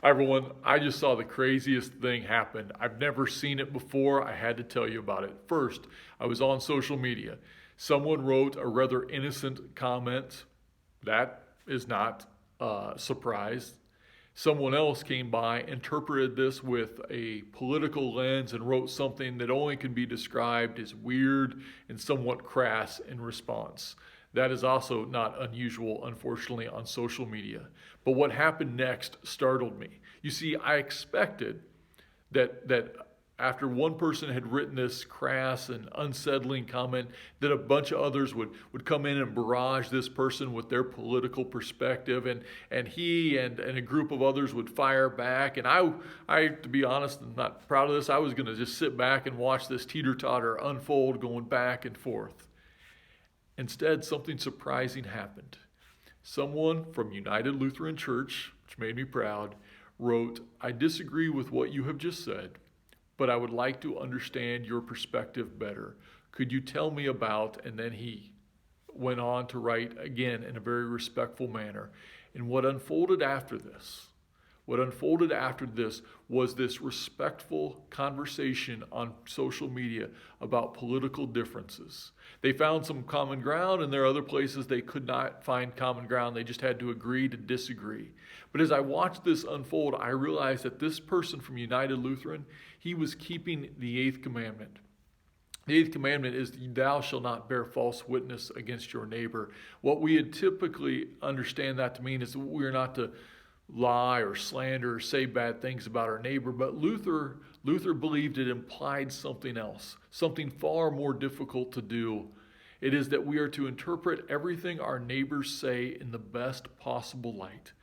Hi, everyone. I just saw the craziest thing happen. I've never seen it before. I had to tell you about it. First, I was on social media. Someone wrote a rather innocent comment. That is not a surprise. Someone else came by, interpreted this with a political lens, and wrote something that only can be described as weird and somewhat crass in response. That is also not unusual, unfortunately, on social media. But what happened next startled me. You see, I expected that after one person had written this crass and unsettling comment, that a bunch of others would come in and barrage this person with their political perspective, and he and a group of others would fire back. And I to be honest, I'm not proud of this. I was going to just sit back and watch this teeter-totter unfold going back and forth. Instead, something surprising happened. Someone from United Lutheran Church, which made me proud, wrote, "I disagree with what you have just said, but I would like to understand your perspective better. Could you tell me about," and then he went on to write again in a very respectful manner. And what unfolded after this was this respectful conversation on social media about political differences. They found some common ground, and there are other places they could not find common ground. They just had to agree to disagree. But as I watched this unfold, I realized that this person from United Lutheran, he was keeping the eighth commandment. The eighth commandment is, "Thou shalt not bear false witness against your neighbor." What we had typically understand that to mean is that we're not to lie or slander or say bad things about our neighbor. But Luther believed it implied something else, something far more difficult to do. It is that we are to interpret everything our neighbors say in the best possible light.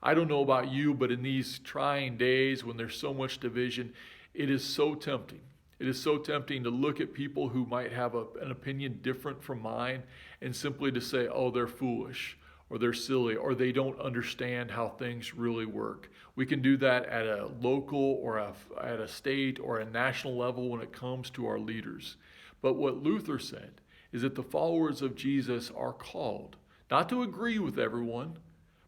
I don't know about you, but in these trying days when there's so much division, it is so tempting. It is so tempting to look at people who might have an opinion different from mine and simply to say, "Oh, they're foolish," or "they're silly," or "they don't understand how things really work." We can do that at a local or at a state or a national level when it comes to our leaders. But what Luther said is that the followers of Jesus are called not to agree with everyone,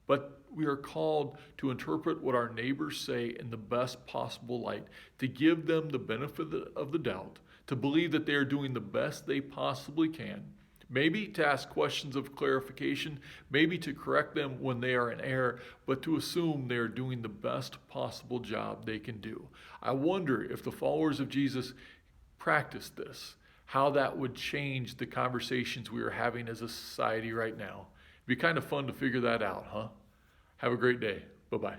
but we are called to interpret what our neighbors say in the best possible light, to give them the benefit of the doubt, to believe that they are doing the best they possibly can, maybe to ask questions of clarification, maybe to correct them when they are in error, but to assume they are doing the best possible job they can do. I wonder if the followers of Jesus practiced this, how that would change the conversations we are having as a society right now. It'd be kind of fun to figure that out, huh? Have a great day. Bye-bye.